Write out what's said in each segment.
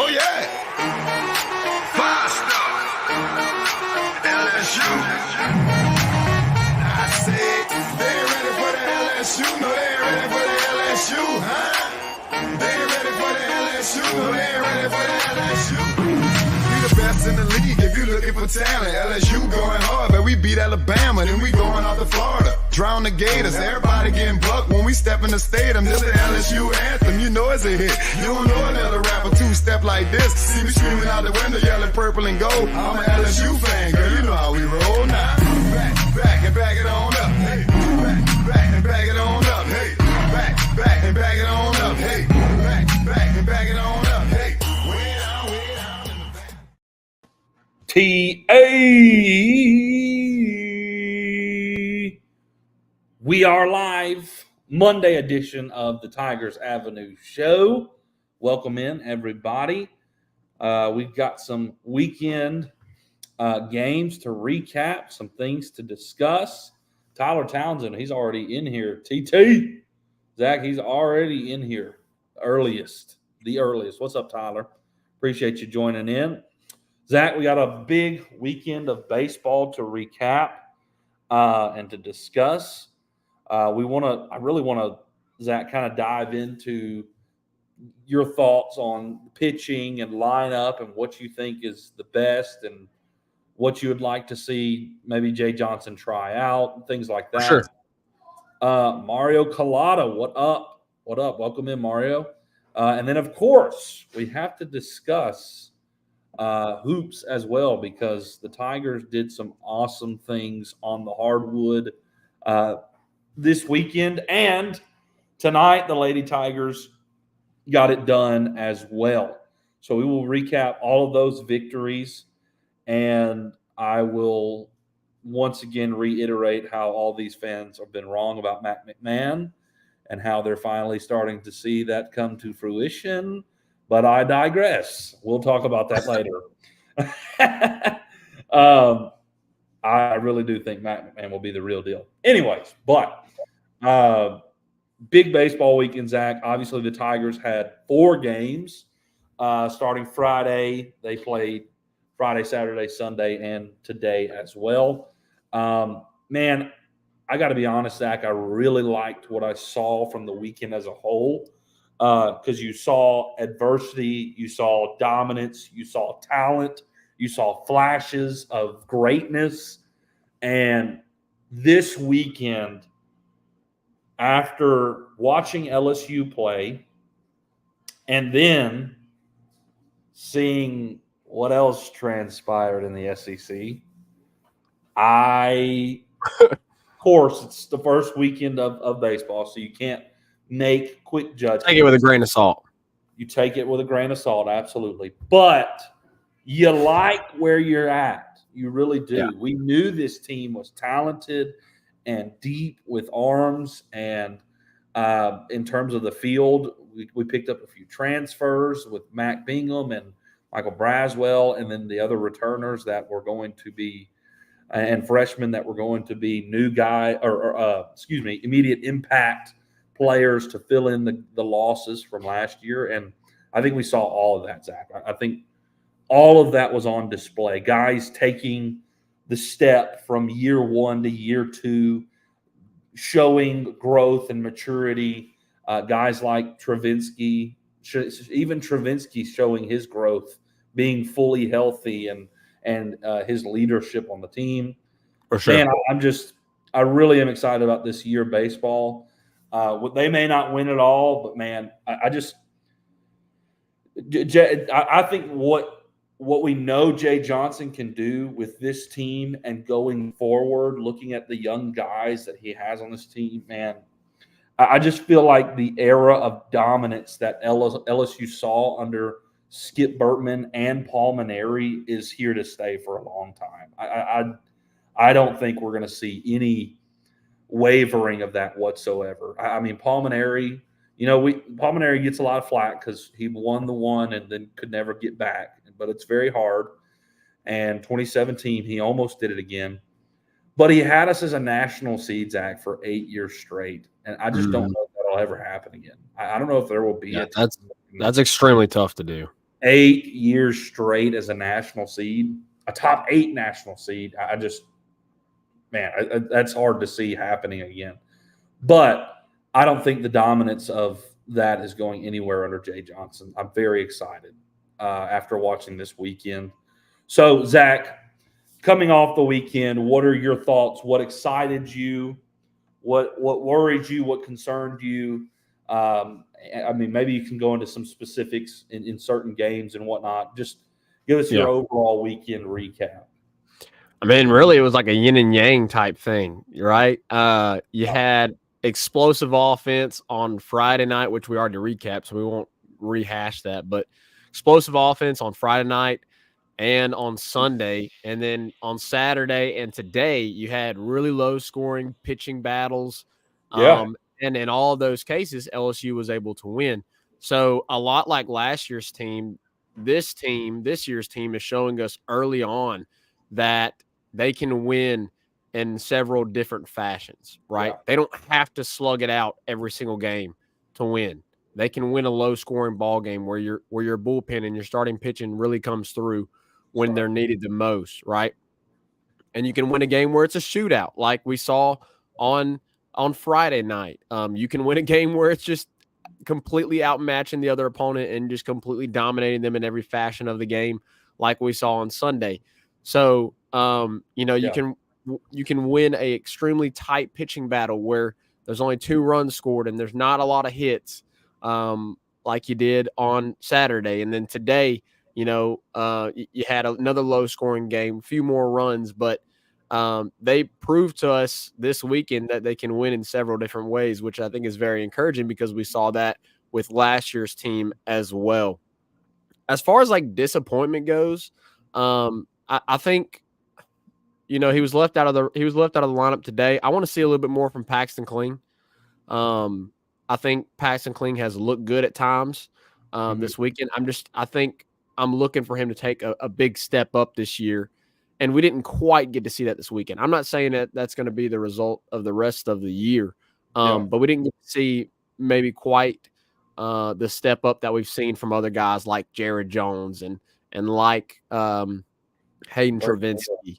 Oh, yeah. Five-star. LSU. I said, they ain't ready for the LSU. No, they ain't ready for the LSU, huh? They ain't ready for the LSU. No, they ain't ready for the LSU. We the best in the league if you looking for talent. LSU going hard, but we beat Alabama, then we going out to Florida. Drown the Gators, everybody getting bucked when we step in the stadium. This the LSU anthem, you know it's a hit. You don't know another rapper two-step like this. See me screaming out the window, yelling purple and gold. I'm an LSU fan, girl, you know how we roll now. Back and back it on up. Hey, back and back it on up. Hey, back and back it on up. Hey, back and back it on up. Hey, way down in the back. We are live, Monday edition of the Tigers Avenue Show. Welcome in, everybody. We've got some weekend games to recap, some things to discuss. Tyler Townsend, he's already in here. TT, Zach, he's already in here. The earliest. What's up, Tyler? Appreciate you joining in. Zach, we got a big weekend of baseball to recap and to discuss. I really want to, Zach, kind of dive into your thoughts on pitching and lineup and what you think is the best and what you would like to see maybe Jay Johnson try out and things like that. Sure. Mario Collada, what up? What up? Welcome in, Mario. And then, of course, we have to discuss hoops as well, because the Tigers did some awesome things on the hardwood this weekend, and tonight the Lady Tigers got it done as well. So we will recap all of those victories, and I will once again reiterate how all these fans have been wrong about Matt McMahon and how they're finally starting to see that come to fruition. But I digress. We'll talk about that later. I really do think Matt McMahon will be the real deal. Anyways, but big baseball weekend, Zach. Obviously, the Tigers had 4 games starting Friday. They played Friday, Saturday, Sunday, and today as well. Man, I got to be honest, Zach, I really liked what I saw from the weekend as a whole. Because you saw adversity, you saw dominance, you saw talent, you saw flashes of greatness. And this weekend, after watching LSU play and then seeing what else transpired in the SEC, of course, it's the first weekend of baseball, so you can't make quick judgments. Take it with a grain of salt. You take it with a grain of salt, absolutely. But you like where you're at. You really do. Yeah. We knew this team was talented and deep with arms. And in terms of the field, we picked up a few transfers with Mac Bingham and Michael Braswell, and then the other returners that were going to be and freshmen that were going to be immediate impact players to fill in the losses from last year. And I think we saw all of that, Zach. I think all of that was on display. Guys taking the step from year 1 to year 2, showing growth and maturity. Guys like Travinsky, even Travinsky showing his growth, being fully healthy and his leadership on the team. For sure. Man, I really am excited about this year of baseball. They may not win it all, but man, I think what we know Jay Johnson can do with this team and going forward, looking at the young guys that he has on this team, man, I just feel like the era of dominance that LSU saw under Skip Bertman and Paul Mainieri is here to stay for a long time. I don't think we're going to see any wavering of that whatsoever. I mean, Paul Mainieri, Paul Mainieri gets a lot of flack because he won the one and then could never get back. But it's very hard. And 2017, he almost did it again. But he had us as a national seeds act for 8 years straight. And I just don't know if that'll ever happen again. I don't know if there will be a That's extremely tough to do. 8 years straight as a national seed, a top 8 national seed. I just, man, that's hard to see happening again. But I don't think the dominance of that is going anywhere under Jay Johnson. I'm very excited after watching this weekend. So, Zach, coming off the weekend, what are your thoughts? What excited you? What worried you? What concerned you? I mean, maybe you can go into some specifics in certain games and whatnot. Just give us your overall weekend recap. I mean, really, it was like a yin and yang type thing, right? You had explosive offense on Friday night, which we already recapped, so we won't rehash that. But explosive offense on Friday night and on Sunday. And then on Saturday and today, you had really low-scoring pitching battles. And in all of those cases, LSU was able to win. So a lot like last year's team, this year's team is showing us early on that they can win in several different fashions, right? Yeah. They don't have to slug it out every single game to win. They can win a low-scoring ball game where your bullpen and your starting pitching really comes through when they're needed the most, right? And you can win a game where it's a shootout, like we saw on Friday night. You can win a game where it's just completely outmatching the other opponent and just completely dominating them in every fashion of the game, like we saw on Sunday. So, you can win a extremely tight pitching battle where there's only 2 runs scored and there's not a lot of hits, like you did on Saturday. And then today, you had another low-scoring game, a few more runs, but they proved to us this weekend that they can win in several different ways, which I think is very encouraging because we saw that with last year's team as well. As far as like disappointment goes, I think he was left out of the lineup today. I want to see a little bit more from Paxton Kling. I think Paxton Kling has looked good at times this weekend. I think I'm looking for him to take a big step up this year. And we didn't quite get to see that this weekend. I'm not saying that that's going to be the result of the rest of the year, but we didn't get to see maybe quite the step up that we've seen from other guys like Jared Jones and like Hayden Travinski.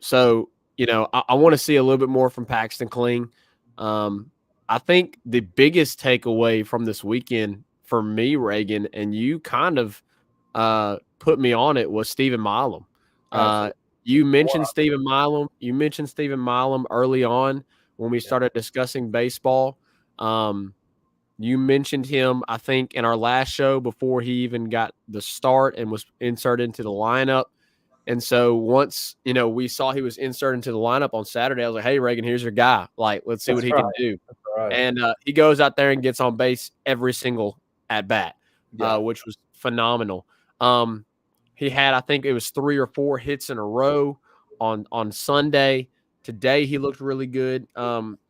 So, I want to see a little bit more from Paxton Kling. I think the biggest takeaway from this weekend for me, Reagan, and you kind of put me on it, was Stephen Milam. You mentioned Stephen Milam. You mentioned Stephen Milam early on when we started discussing baseball. You mentioned him, I think, in our last show before he even got the start and was inserted into the lineup. And so once, we saw he was inserted into the lineup on Saturday, I was like, hey, Reagan, here's your guy. Like, let's see what he can do. Right. And he goes out there and gets on base every single at-bat, which was phenomenal. He had, I think it was 3 or 4 hits in a row on Sunday. Today he looked really good.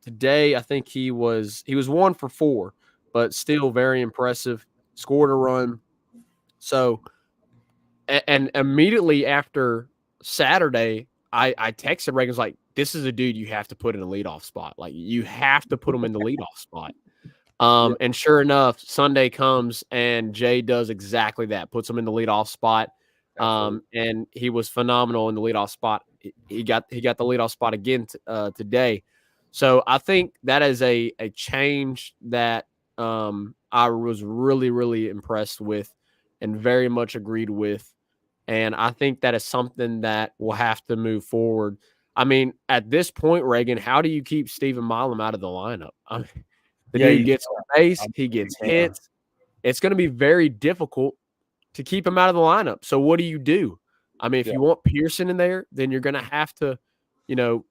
Today I think he was 1 for 4, but still very impressive. Scored a run. So, and immediately after Saturday, I texted Reagan, was like, this is a dude you have to put in a leadoff spot. Like, you have to put him in the leadoff spot. And sure enough, Sunday comes and Jay does exactly that, puts him in the leadoff spot. And he was phenomenal in the leadoff spot. He got the leadoff spot again today. So I think that is a change that I was really, really impressed with and very much agreed with. And I think that is something that will have to move forward. I mean, at this point, Reagan, how do you keep Stephen Milam out of the lineup? I mean, dude gets on base, he gets hits. It's going to be very difficult to keep him out of the lineup. So what do you do? I mean, if you want Pearson in there, then you're going to have to,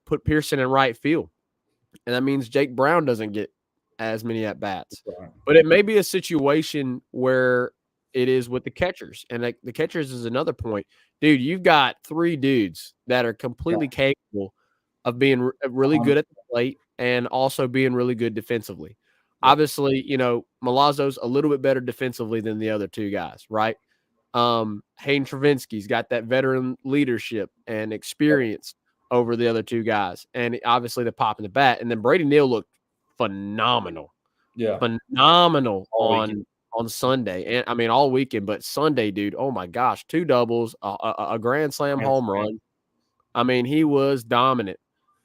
put Pearson in right field. And that means Jake Brown doesn't get as many at-bats. But it may be a situation where it is with the catchers. And the catchers is another point. Dude, you've got 3 dudes that are completely capable of being really good at the plate and also being really good defensively. Obviously, Malazzo's a little bit better defensively than the other 2 guys, right? Hayden Travinski's got that veteran leadership and experience over the other 2 guys. And obviously the pop in the bat. And then Brady Neal looked phenomenal. Yeah. Phenomenal on Sunday, and I mean all weekend, but Sunday, dude, oh my gosh, 2 doubles, a grand slam home run. I mean, he was dominant.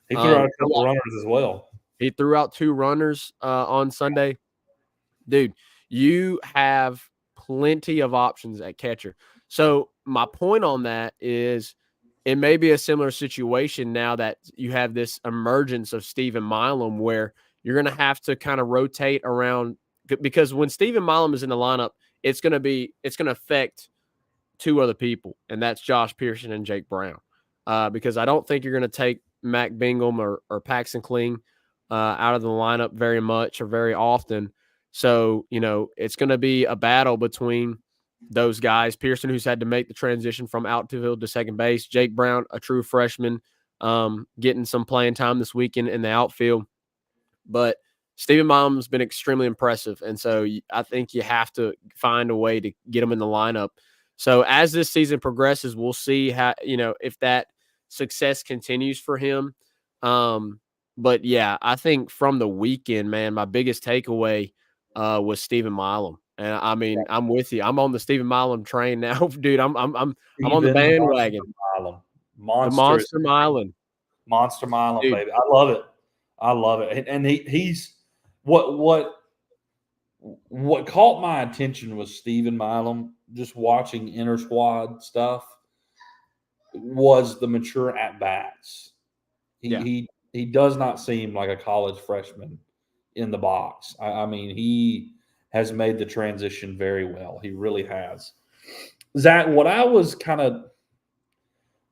He threw out a couple runners as well. He threw out 2 runners on Sunday. Dude, you have plenty of options at catcher. So my point on that is it may be a similar situation now that you have this emergence of Stephen Milam where you're going to have to kind of rotate around, because when Stephen Milam is in the lineup, it's going to affect 2 other people, and that's Josh Pearson and Jake Brown. Because I don't think you're going to take Mac Bingham or Paxton Kling out of the lineup very much or very often. So, it's going to be a battle between those guys. Pearson, who's had to make the transition from outfield to second base. Jake Brown, a true freshman, getting some playing time this weekend in the outfield. But Stephen Milam's been extremely impressive. And so I think you have to find a way to get him in the lineup. So as this season progresses, we'll see how, if that success continues for him. But yeah, I think from the weekend, man, my biggest takeaway was Stephen Milam. And I mean, I'm with you. I'm on the Stephen Milam train now, dude. I'm on the bandwagon. Monster Milam. Monster Milam, baby. I love it. I love it. And he's what caught my attention was Stephen Milam, just watching inter squad stuff, was the mature at bats. He does not seem like a college freshman in the box. I mean, he has made the transition very well. He really has. Zach, what I was kind of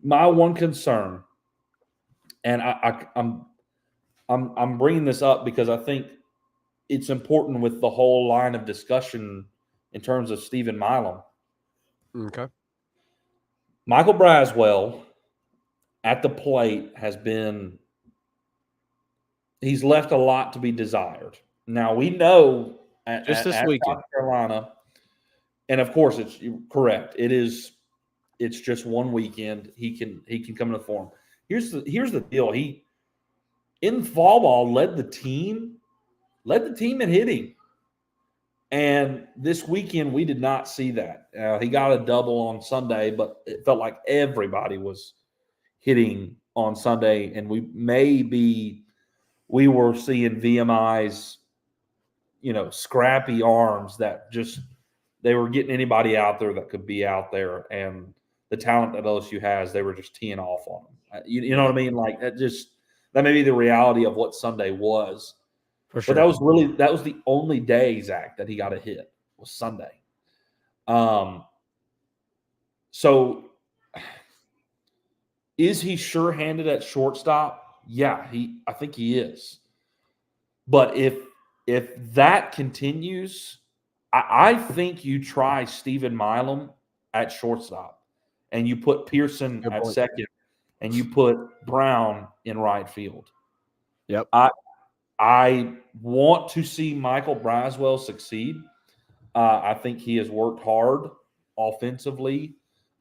my one concern, and I'm bringing this up because I think it's important with the whole line of discussion in terms of Stephen Milam. Okay. Michael Braswell at the plate he's left a lot to be desired. Now we know at this weekend, South Carolina, and of course it's correct. It's just one weekend. He can come into form. Here's the deal. He in fall ball led the team in hitting. And this weekend, we did not see that. He got a double on Sunday, but it felt like everybody was hitting on Sunday. And we were seeing VMI's, scrappy arms that just they were getting anybody out there that could be out there. And the talent that LSU has, they were just teeing off on them. You know what I mean? Like that may be the reality of what Sunday was. For sure. But that was the only day, Zach, that he got a hit was Sunday. So is he sure-handed at shortstop? Yeah, I think he is. But if that continues, I think you try Stephen Milam at shortstop and you put Pearson at second and you put Brown in right field. Yep. I want to see Michael Braswell succeed. I think he has worked hard offensively.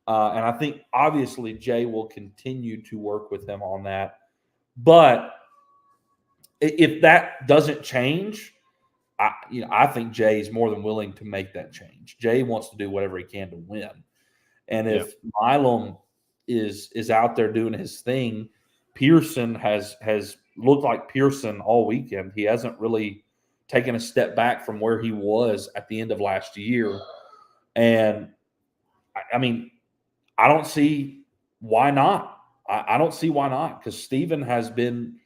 And I think, obviously, Jay will continue to work with him on that. But if that doesn't change, I think Jay is more than willing to make that change. Jay wants to do whatever he can to win. And if Milam is out there doing his thing, Pearson has looked like Pearson all weekend. He hasn't really taken a step back from where he was at the end of last year. And, I mean, I don't see why not. I don't see why not, because Stephen has been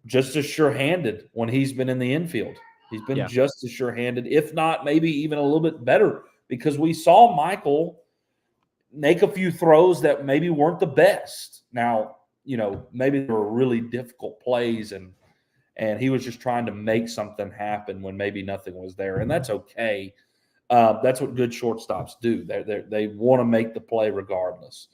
just as sure-handed when he's been in the infield. He's been just as sure-handed, if not maybe even a little bit better, because we saw Michael make a few throws that maybe weren't the best. Now, maybe they were really difficult plays and he was just trying to make something happen when maybe nothing was there. And that's okay. That's what good shortstops do. They want to make the play regardless.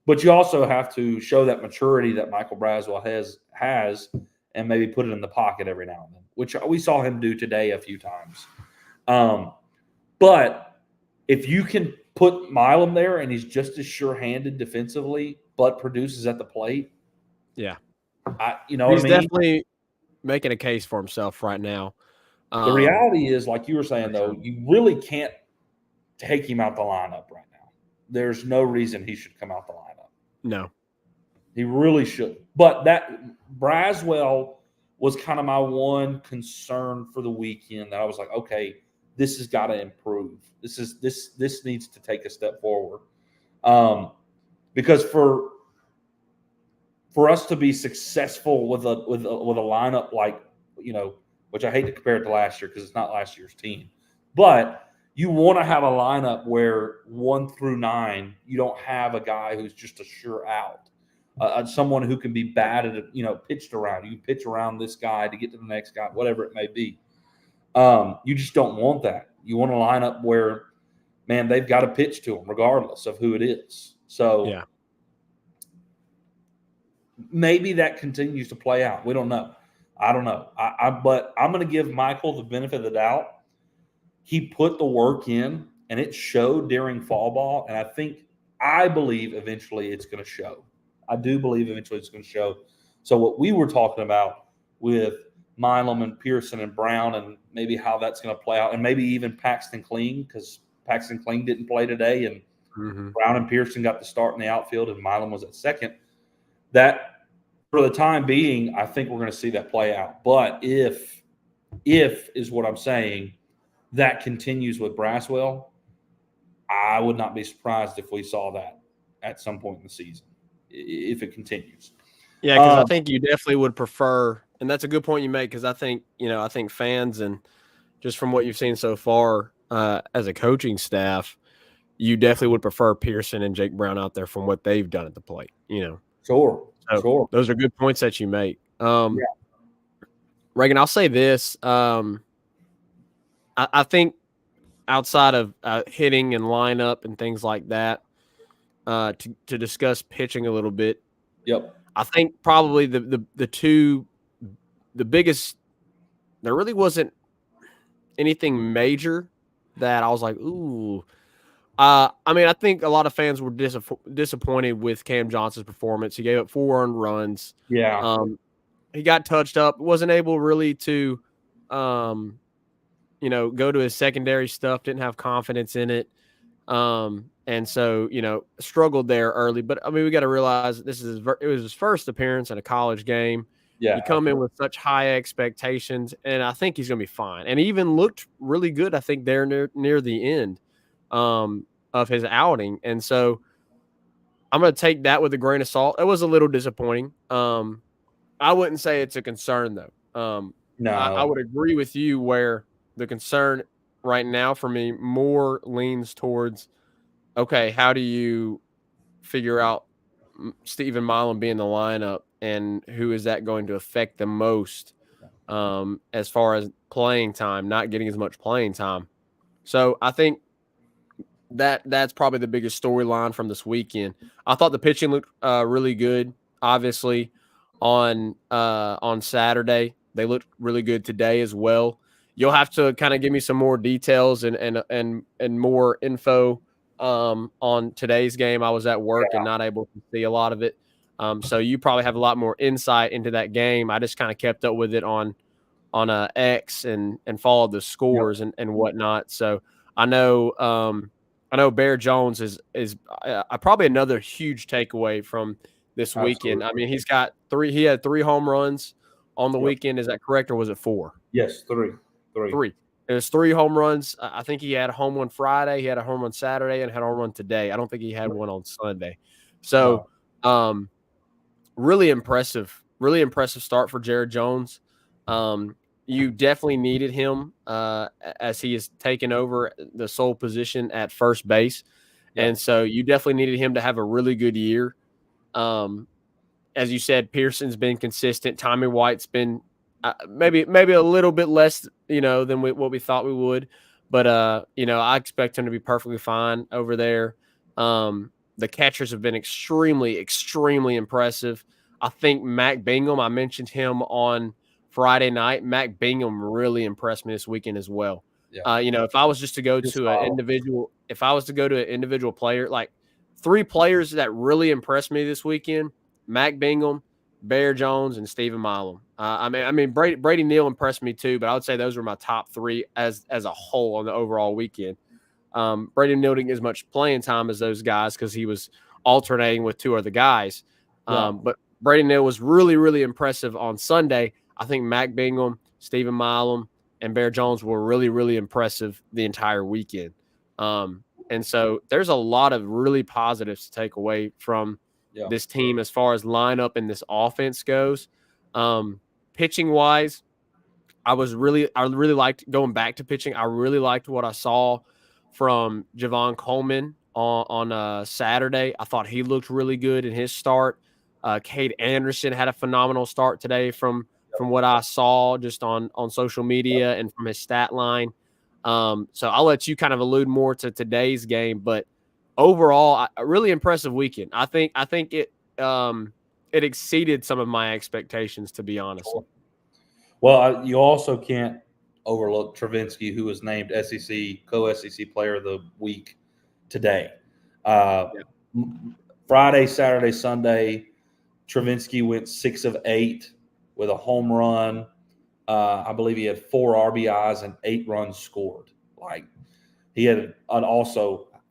But you also have to show that maturity that Michael Braswell has and maybe put it in the pocket every now and then, which we saw him do today a few times. But if you can put Milam there and he's just as sure-handed defensively but produces at the plate. Yeah. He's what I mean? Definitely making a case for himself right now. The reality is, like you were saying, though, you really can't take him out the lineup right now. There's no reason he should come out the lineup. No. He really should. But that Braswell was kind of my one concern for the weekend that I was like, okay, this has got to improve. This needs to take a step forward. Because for us to be successful with a lineup like, which I hate to compare it to last year because it's not last year's team, but you want to have a lineup where 1 through 9, you don't have a guy who's just a sure out. Someone who can be batted, pitched around. You can pitch around this guy to get to the next guy, whatever it may be. You just don't want that. You want a lineup where, man, they've got to pitch to him regardless of who it is. So yeah, maybe that continues to play out. We don't know. I don't know. But I'm going to give Michael the benefit of the doubt. He put the work in, and it showed during fall ball. And I believe eventually it's going to show. I do believe eventually it's going to show. So what we were talking about with Milam and Pearson and Brown and maybe how that's going to play out, and maybe even Paxton Kling, because Paxton Kling didn't play today, and Brown and Pearson got the start in the outfield, and Milam was at second. That, for the time being, I think we're going to see that play out. But if is what I'm saying, that continues with Braswell, I would not be surprised if we saw that at some point in the season, if it continues. Yeah, because I think you definitely would prefer, and that's a good point you make, because I think fans, and just from what you've seen so far as a coaching staff, you definitely would prefer Pearson and Jake Brown out there from what they've done at the plate. Sure. So sure. Those are good points that you make. Reagan, I'll say this. I think outside of hitting and lineup and things like that, to discuss pitching a little bit. Yep. I think probably the biggest, there really wasn't anything major that I was like, ooh. I think a lot of fans were disappointed with Cam Johnson's performance. He gave up 4 earned runs. Yeah. He got touched up, wasn't able really to, go to his secondary stuff, didn't have confidence in it. And so, struggled there early. But, we got to realize it was his first appearance in a college game. Yeah. He come in with such high expectations, and I think he's going to be fine. And he even looked really good, I think, there near the end of his outing. And so I'm going to take that with a grain of salt. It was a little disappointing. I wouldn't say it's a concern, though. No. I would agree with you where the concern right now for me more leans towards, okay, how do you figure out Stephen Milam being in the lineup, and who is that going to affect the most as far as playing time, not getting as much playing time. So I think that's probably the biggest storyline from this weekend. I thought the pitching looked really good. Obviously, on Saturday, they looked really good today as well. You'll have to kind of give me some more details and more info on today's game. I was at work and not able to see a lot of it. So you probably have a lot more insight into that game. I just kind of kept up with it on X and followed the scores and whatnot. So I know Bear Jones is probably another huge takeaway from this weekend. He had 3 home runs on the weekend. Is that correct, or was it 4? Yes, 3. 3. It was 3 home runs. I think he had a home run Friday, he had a home run Saturday, and had a home run today. I don't think he had one on Sunday. So, really impressive start for Jared Jones. You definitely needed him as he has taken over the sole position at first base. Yeah. And so you definitely needed him to have a really good year. As you said, Pearson's been consistent. Tommy White's been maybe a little bit less, than what we thought we would. But, I expect him to be perfectly fine over there. The catchers have been extremely, extremely impressive. I think Mac Bingham, I mentioned him on Friday night. Mac Bingham really impressed me this weekend as well. Yeah. If I was just to go to an individual player, like 3 players that really impressed me this weekend: Mac Bingham, Bear Jones, and Stephen Milam. Brady Neal impressed me too, but I would say those were my top 3 as a whole on the overall weekend. Brady Neal didn't get as much playing time as those guys because he was alternating with 2 other guys. But Brady Neal was really, really impressive on Sunday. I think Mac Bingham, Stephen Milam, and Bear Jones were really, really impressive the entire weekend. And so there's a lot of really positives to take away from this team as far as lineup and this offense goes. Pitching wise, I really liked going back to pitching. I really liked what I saw from Javon Coleman on Saturday. I thought he looked really good in his start. Cade Anderson had a phenomenal start today from what I saw just on social media and from his stat line. So I'll let you kind of allude more to today's game, but overall, a really impressive weekend. I think it exceeded some of my expectations, to be honest. Well, you also can't overlook Travinski, who was named co-SEC Player of the Week today. Friday, Saturday, Sunday, Travinski went 6 of 8 with a home run. I believe he had 4 RBIs and 8 runs scored.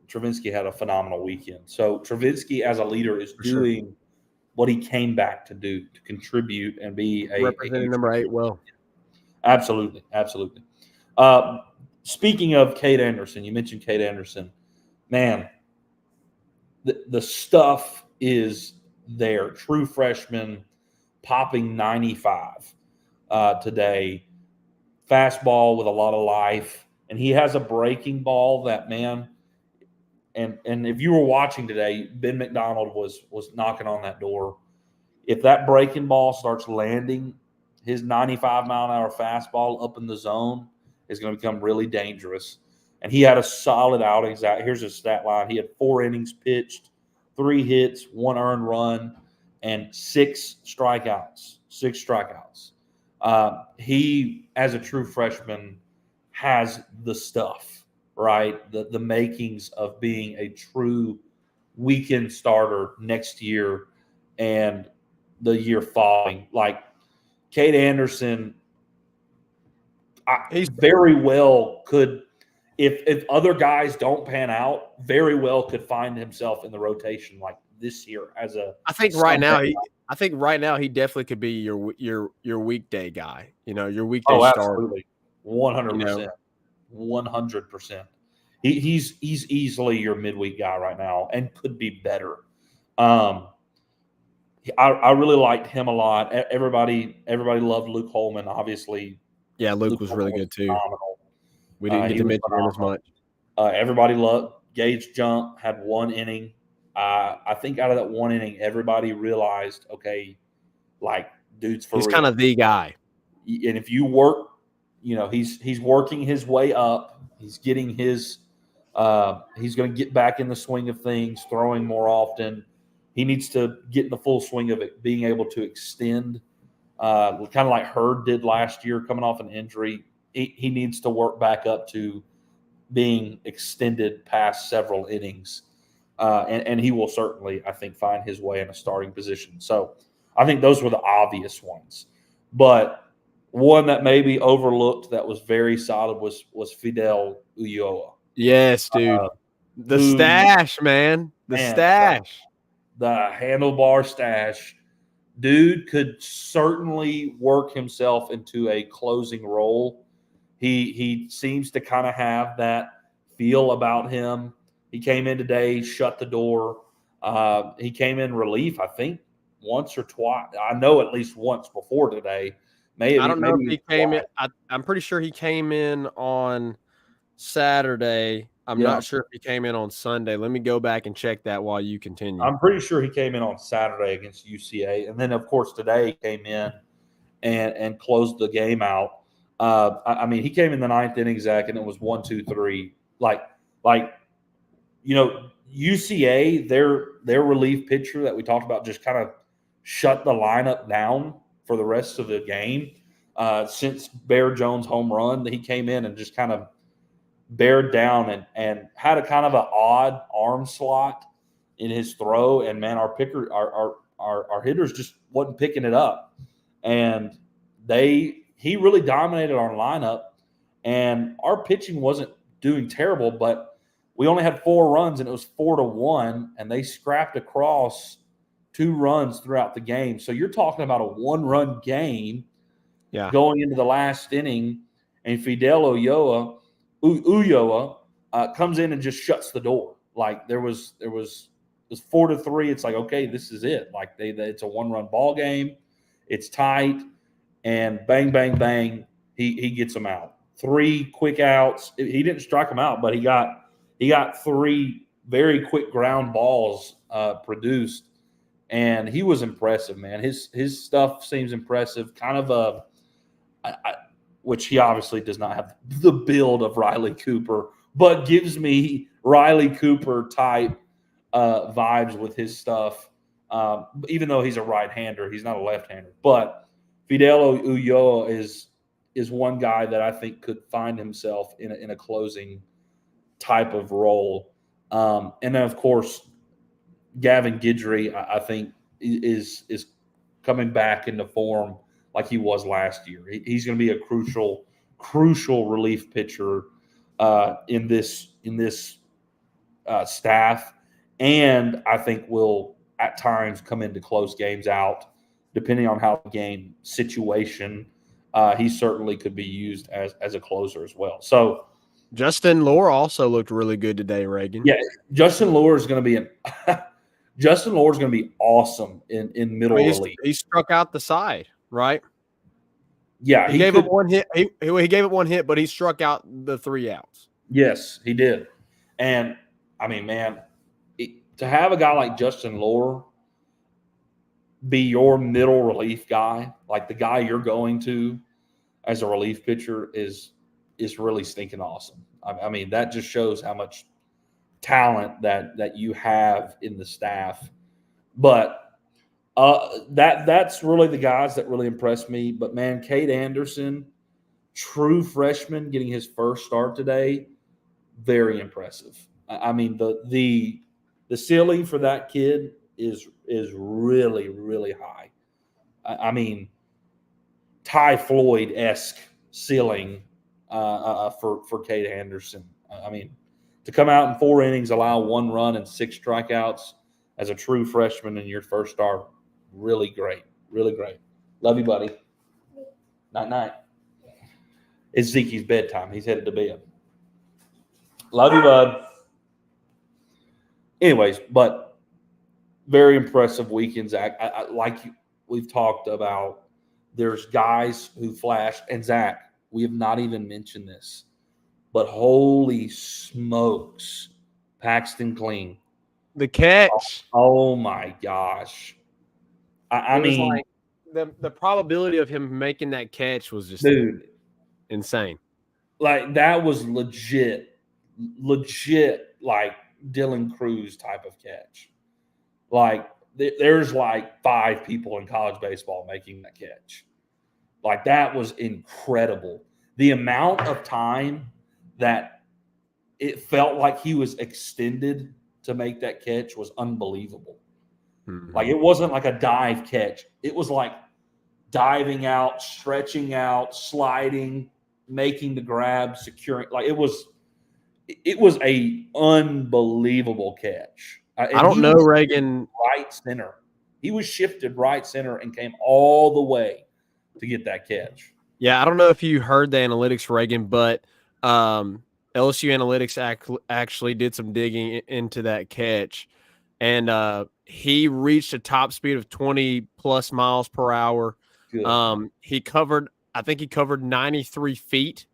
Travinski had a phenomenal weekend. So Travinski as a leader is doing what he came back to do, to contribute and be representing number 8 well. Absolutely. Speaking of Cade Anderson, you mentioned Cade Anderson. Man, the stuff is there. True freshman, popping 95 today. Fastball with a lot of life. And he has a breaking ball that, man, and if you were watching today, Ben McDonald was knocking on that door. If that breaking ball starts landing, his 95-mile-an-hour fastball up in the zone is going to become really dangerous. And he had a solid outing. Here's his stat line. He had 4 innings pitched, 3 hits, 1 earned run, and 6 strikeouts. He, as a true freshman, has the stuff, right? The makings of being a true weekend starter next year and the year following. Like Cade Anderson, he's very well could, if other guys don't pan out, very well could find himself in the rotation like this year as a. I think right now he definitely could be your weekday guy. Your weekday starter. Absolutely, 100%, 100%. He's easily your midweek guy right now and could be better. I really liked him a lot. Everybody loved Luke Holman, obviously. Yeah, Luke was really good too. Phenomenal. We didn't get to mention him as much. Everybody loved Gage Jump, had 1 inning. I think out of that 1 inning, everybody realized, okay, like, dude's for real. He's kind of the guy. And if you work, he's working his way up. He's getting his he's going to get back in the swing of things, throwing more often. He needs to get in the full swing of it, being able to extend, kind of like Hurd did last year, coming off an injury. He needs to work back up to being extended past several innings. And he will certainly, I think, find his way in a starting position. So I think those were the obvious ones. But one that may be overlooked that was very solid was Fidel Ulloa. Yes, dude. The stash, man. The stash. The handlebar stash. Dude could certainly work himself into a closing role. He seems to kind of have that feel about him. He came in today, shut the door. He came in relief, I think, once or twice. I know at least once before today. I don't know if he came in. I'm pretty sure he came in on Saturday. I'm not sure if he came in on Sunday. Let me go back and check that while you continue. I'm pretty sure he came in on Saturday against UCA. And then, of course, today he came in and closed the game out. He came in the 9th inning, Zach, and it was 1, 2, 3. UCA, their relief pitcher that we talked about just kind of shut the lineup down for the rest of the game. Since Bear Jones' home run, he came in and just kind of bared down and had a kind of an odd arm slot in his throw. And man, our hitters just wasn't picking it up. And he really dominated our lineup, and our pitching wasn't doing terrible, but we only had 4 runs, and it was 4-1, and they scrapped across 2 runs throughout the game. So you're talking about a 1-run game going into the last inning, and Fidel Ulloa comes in and just shuts the door. Like it was 4-3. It's like, okay, this is it. Like it's a 1-run ball game. It's tight, and bang, bang, bang, he gets them out. 3 quick outs. He didn't strike them out, but he got 3 very quick ground balls produced, and he was impressive, man. His stuff seems impressive. Kind of which he obviously does not have the build of Riley Cooper, but gives me Riley Cooper type vibes with his stuff. Even though he's a right-hander, he's not a left-hander. But Fidel Ulloa is one guy that I think could find himself in a closing type of role. And then, of course, Gavin Guidry, I think, is coming back into form like he was last year. He's going to be a crucial relief pitcher in this staff, and I think will at times come into close games out, depending on how the game situation. He certainly could be used as a closer as well. So Justin Lohr also looked really good today, Reagan. Yeah, Justin Lohr is going to be Justin Lohr is going to be awesome in middle relief. He struck out the side, right? Yeah, he gave it 1 hit. He gave it 1 hit, but he struck out the 3 outs. Yes, he did. And I mean, man, to have a guy like Justin Lohr be your middle relief guy, like the guy you're going to as a relief pitcher, is really stinking awesome. I mean, that just shows how much talent that you have in the staff. But that's really the guys that really impressed me. But man, Cade Anderson, true freshman, getting his first start today, very impressive. I mean, the ceiling for that kid is really, really high. I mean, Ty Floyd-esque ceiling for Cade Anderson. I mean, to come out in 4 innings, allow 1 run and 6 strikeouts as a true freshman in your first start, really great. Really great. Love you, buddy. Night-night. It's Zeke's bedtime. He's headed to bed. Love you, bud. Anyways, but very impressive weekend, Zach. I like we've talked about, there's guys who flashed. And, Zach, we have not even mentioned this, but holy smokes, Paxton Kling. The catch. Oh my gosh. I mean, like the probability of him making that catch was just insane. Like that was legit like Dylan Cruz type of catch. Like there's like 5 people in college baseball making that catch. Like that was incredible. The amount of time that it felt like he was extended to make that catch was unbelievable. Mm-hmm. Like it wasn't like a dive catch. It was like diving out, stretching out, sliding, making the grab, securing. Like it was a unbelievable catch. I don't know, Reagan. Right center. He was shifted right center and came all the way to get that catch. Yeah, I don't know if you heard the analytics, Reagan, but LSU Analytics actually did some digging into that catch, and he reached a top speed of 20+ miles per hour. He covered 93 feet.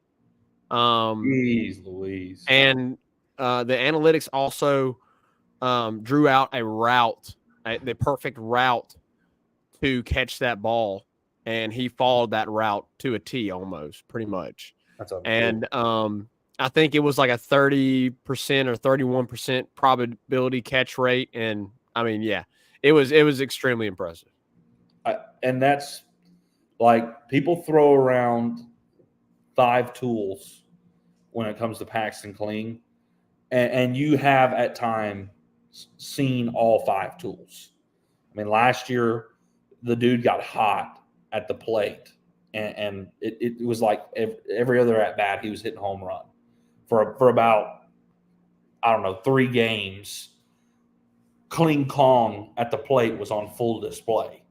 Jeez Louise. And the analytics also drew out a route, the perfect route to catch that ball, and he followed that route to a T almost, pretty much. That's and I think it was like a 30% or 31% probability catch rate, and I mean, yeah, it was extremely impressive. And that's like, people throw around 5 tools when it comes to Paxton Kling, and you have at times seen all 5 tools. I mean, last year the dude got hot at the plate and it was like every other at bat he was hitting home run for about, I don't know, 3 games. Kling Kong at the plate was on full display.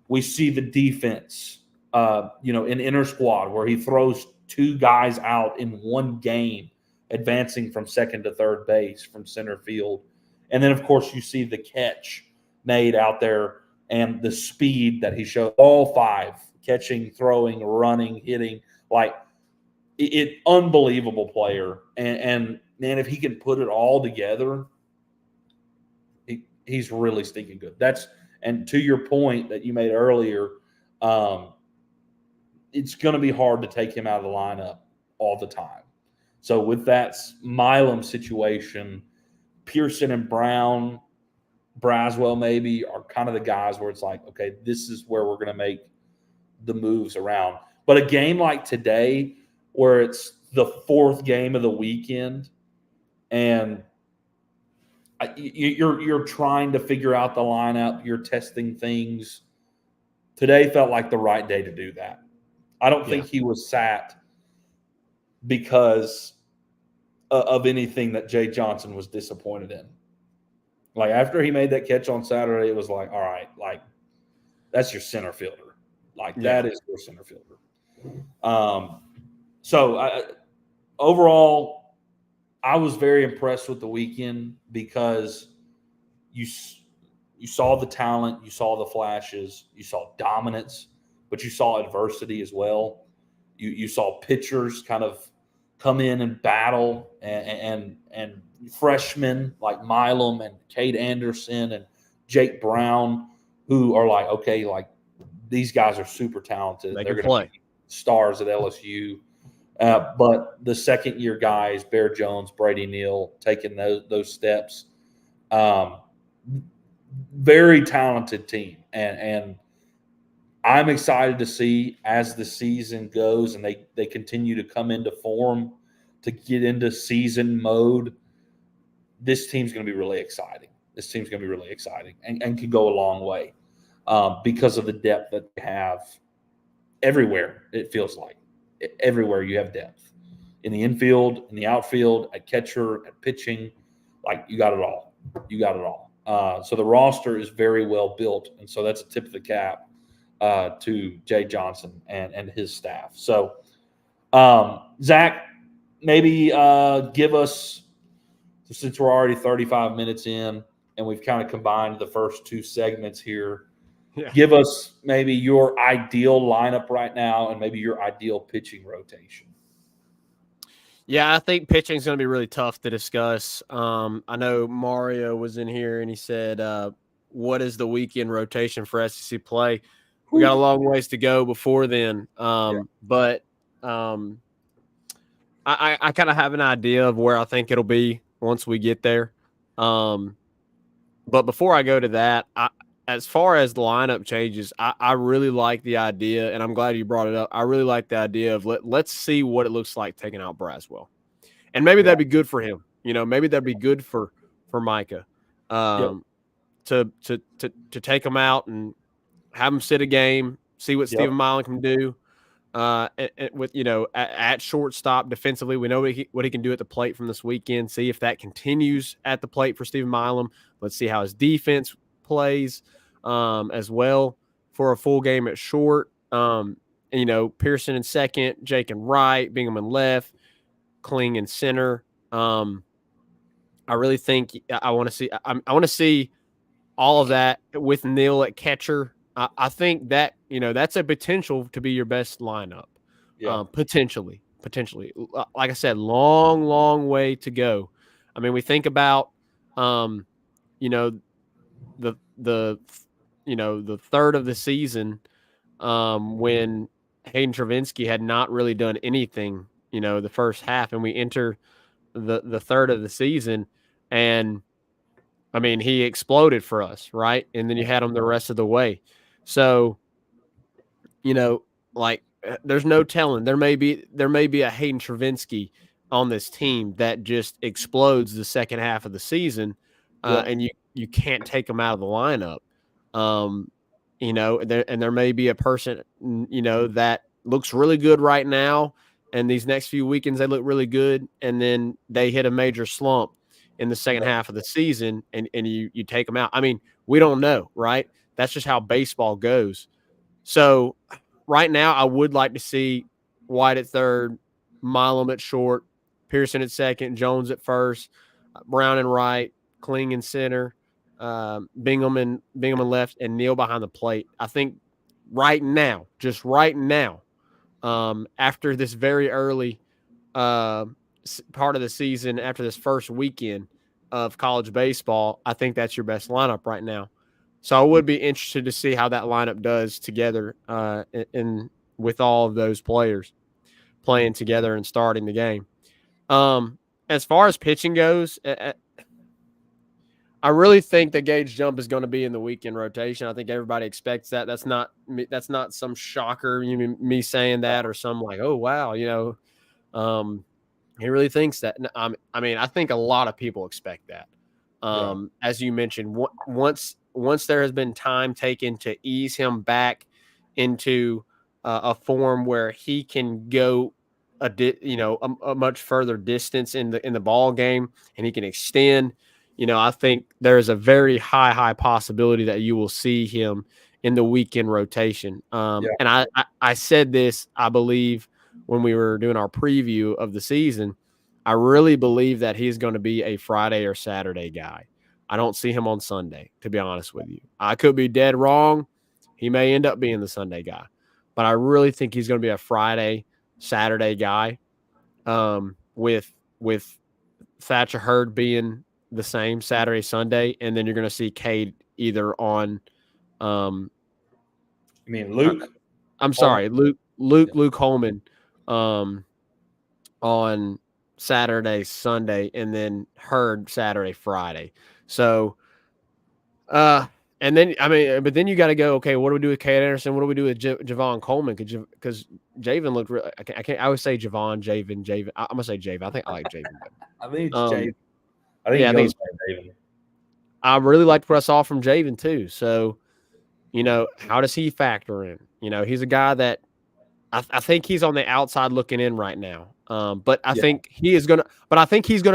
We see the defense, in inter squad where he throws 2 guys out in one game, advancing from second to third base from center field. And then, of course, you see the catch made out there and the speed that he showed. All 5, catching, throwing, running, hitting, like unbelievable player. And man, if he can put it all together, he's really stinking good. And to your point that you made earlier, it's going to be hard to take him out of the lineup all the time. So with that Milam situation, Pearson and Brown, Braswell maybe are kind of the guys where it's like, okay, this is where we're going to make the moves around. But a game like today, where it's the 4th game of the weekend, and you're trying to figure out the lineup, you're testing things. Today felt like the right day to do that. I don't think he was sat because of anything that Jay Johnson was disappointed in. Like, after he made that catch on Saturday, it was like, all right, like, that's your center fielder. Like, that is your center fielder. Overall, I was very impressed with the weekend because you saw the talent, you saw the flashes, you saw dominance, but you saw adversity as well. You saw pitchers kind of come in and battle, and freshmen like Milam and Cade Anderson and Jake Brown, who are like, okay, like, these guys are super talented. They're going to be stars at LSU. But the second-year guys, Bear Jones, Brady Neal, taking those steps, very talented team. And I'm excited to see as the season goes and they continue to come into form, to get into season mode. This team's going to be really exciting. And can go a long way because of the depth that they have everywhere, it feels like. Everywhere you have depth. In the infield, in the outfield, at catcher, at pitching, like, you got it all. So the roster is very well built, and so that's a tip of the cap to Jay Johnson and his staff. So, Zach, maybe give us, since we're already 35 minutes in and we've kind of combined the first 2 segments here, give us maybe your ideal lineup right now and maybe your ideal pitching rotation. Yeah, I think pitching is going to be really tough to discuss. I know Mario was in here and he said, what is the weekend rotation for SEC play? We got a long ways to go before then. But I kind of have an idea of where I think it'll be once we get there. But before I go to that, as far as the lineup changes, I really like the idea, and I'm glad you brought it up. I really like the idea of let's see what it looks like taking out Braswell. And maybe that'd be good for him. Maybe that'd be good for Micah to take him out and have him sit a game, see what Stephen Milam can do with at shortstop defensively. We know what he can do at the plate from this weekend. See if that continues at the plate for Stephen Milam. Let's see how his defense plays as well for a full game at short. Pearson in second, Jake in right, Bingham in left, Kling in center. I really think I want to see all of that with Neal at catcher. I think that that's a potential to be your best lineup. Potentially. Like I said, long way to go. I mean, we think about the third of the season when Hayden Travinski had not really done anything, the first half, and we enter the third of the season, and I mean, he exploded for us, right? And then you had him the rest of the way. So, there's no telling. There may be a Hayden Travinski on this team that just explodes the second half of the season, and you can't take him out of the lineup. there may be a person, that looks really good right now, and these next few weekends they look really good, and then they hit a major slump in the second half of the season, and you take them out. I mean, we don't know, right? That's just how baseball goes. So right now, I would like to see White at third, Milam at short, Pearson at second, Jones at first, Brown and right, Kling in center, Bingham and left, and Neal behind the plate. I think right now, just right now, after this very early part of the season, after this first weekend of college baseball, I think that's your best lineup right now. So I would be interested to see how that lineup does together with all of those players playing together and starting the game. As far as pitching goes, I really think that Gage Jump is going to be in the weekend rotation. I think everybody expects that. That's not some shocker, me saying that, or some like, oh wow, he really thinks that. I mean, I think a lot of people expect that. As you mentioned, once there has been time taken to ease him back into a form where he can go a much further distance in the ball game, and he can extend. I think there's a very high possibility that you will see him in the weekend rotation. And I said this, I believe, when we were doing our preview of the season. I really believe that he's going to be a Friday or Saturday guy. I don't see him on Sunday, to be honest with you. I could be dead wrong. He may end up being the Sunday guy. But I really think he's going to be a Friday, Saturday guy, with Thatcher Hurd being the same Saturday, Sunday, and then you're going to see Cade either on you mean Luke? I'm sorry, Luke Holman on Saturday, Sunday, and then Hurd Saturday, Friday. So and then but then you got to go, okay, what do we do with Cade Anderson? What do we do with Javon Coleman? Because Javen looked really, I always say Javon, Javen. I'm gonna say Javen. I think I like Javen. I think it's Javen. I think it's Javen. I really liked what I saw from Javen too. So, how does he factor in? He's a guy that I think he's on the outside looking in right now. But I think he's gonna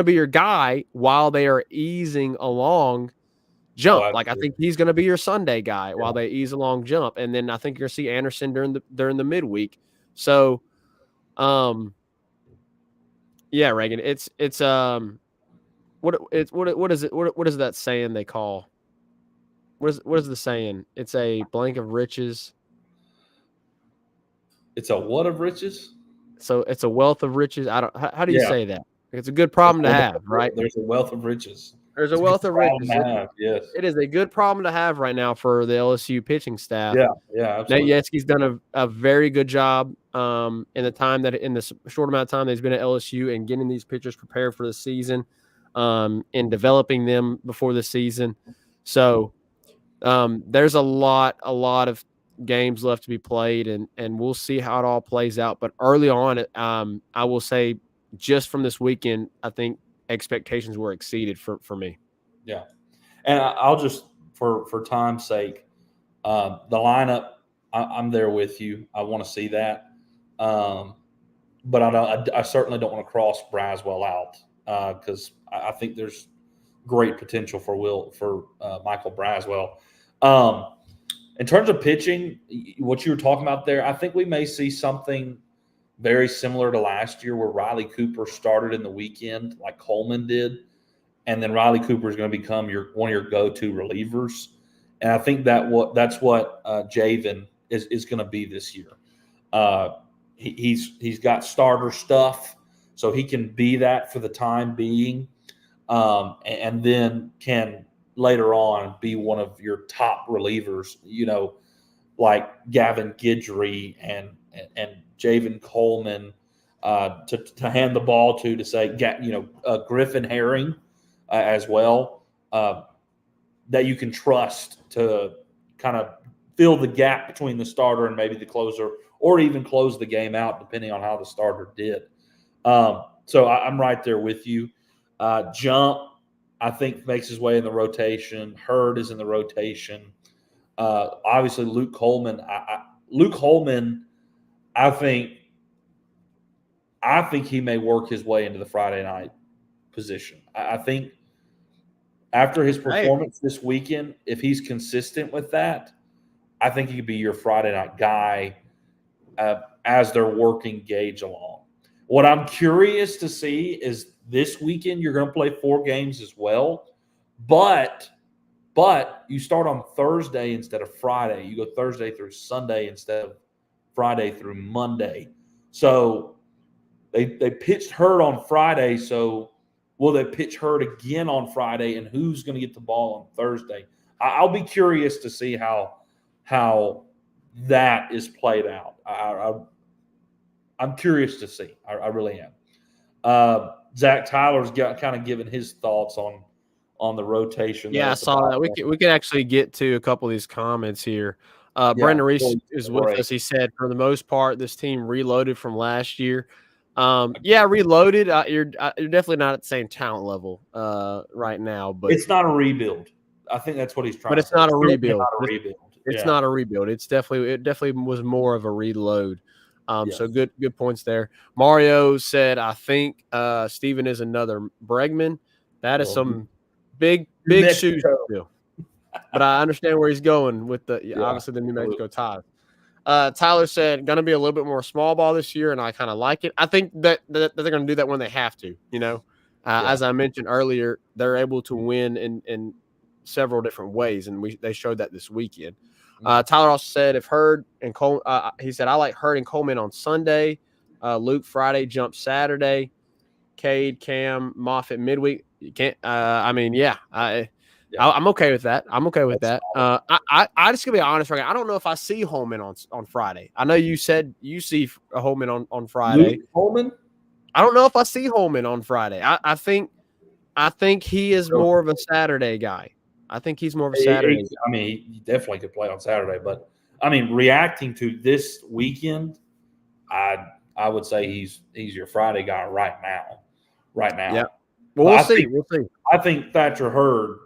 be your guy while they are easing along Jump. I think he's gonna be your Sunday guy while they ease along Jump. And then I think you're gonna see Anderson during the midweek. So Reagan, it's what is it? What is that saying they call? What is the saying? It's a blank of riches. It's a what of riches? So it's a wealth of riches. How do you say that? It's a good problem to have, right? There's a wealth of riches. There's a wealth of riches. Yes. It is a good problem to have right now for the LSU pitching staff. Yeah, absolutely. Nate Yetsky's done a very good job in the short amount of time that he's been at LSU and getting these pitchers prepared for the season, and developing them before the season. So there's a lot of games left to be played, and we'll see how it all plays out. But early on, I will say, just from this weekend, I think expectations were exceeded for me. Yeah. And I'll just, for time's sake, the lineup, I'm there with you. I want to see that. But I certainly don't want to cross Braswell out, because I think there's great potential for Michael Braswell. In terms of pitching, what you were talking about there, I think we may see something very similar to last year, where Riley Cooper started in the weekend like Coleman did, and then Riley Cooper is going to become one of your go-to relievers. And I think that's what Javen is going to be this year. He's got starter stuff, so he can be that for the time being, and then can later on be one of your top relievers, like Gavin Guidry and Javen Coleman, to hand the ball to say, Griffin Herring as well, that you can trust to kind of fill the gap between the starter and maybe the closer, or even close the game out, depending on how the starter did. So I'm right there with you. Jump, I think, makes his way in the rotation. Hurd is in the rotation. Obviously, Luke Coleman. Luke Coleman, I think he may work his way into the Friday night position. I think after his performance this weekend, if he's consistent with that, I think he could be your Friday night guy as they're working Gage along. What I'm curious to see is this weekend you're going to play 4 games as well, but you start on Thursday instead of Friday. You go Thursday through Sunday instead of Friday through Monday. So they pitched Hurd on Friday. So will they pitch Hurd again on Friday, and who's going to get the ball on Thursday? I'll be curious to see how that is played out. I'm curious to see. I really am. Zach Tyler's kind of given his thoughts on the rotation. Yeah, I saw that. We can actually get to a couple of these comments here. Brendan Reese is with us. He said, for the most part, this team reloaded from last year. Reloaded. You're definitely not at the same talent level right now, but it's not a rebuild. I think that's what he's trying. But it's not a rebuild. It's not a rebuild. It definitely was more of a reload. So good points there. Mario said, I think Steven is another Bregman. That is some big shoes to fill. But I understand where he's going with obviously the New Mexico Tide. Tyler said, going to be a little bit more small ball this year, and I kind of like it. I think that they're going to do that when they have to, As I mentioned earlier, they're able to win in several different ways, and they showed that this weekend. Tyler also said, if Hurd and Cole, he said, I like Hurd and Coleman on Sunday, Luke Friday, Jump Saturday, Cade, Cam, Moffitt midweek. You can't. I'm okay with that. I'm okay with that. I just gonna be honest right now. I don't know if I see Holman on Friday. I know you said you see Holman on Friday. Luke Holman? I don't know if I see Holman on Friday. I think he is more of a Saturday guy. I think he's more of a Saturday. He definitely could play on Saturday, but reacting to this weekend, I would say he's your Friday guy right now. Yeah. Well, we'll see. I think Thatcher Hurd.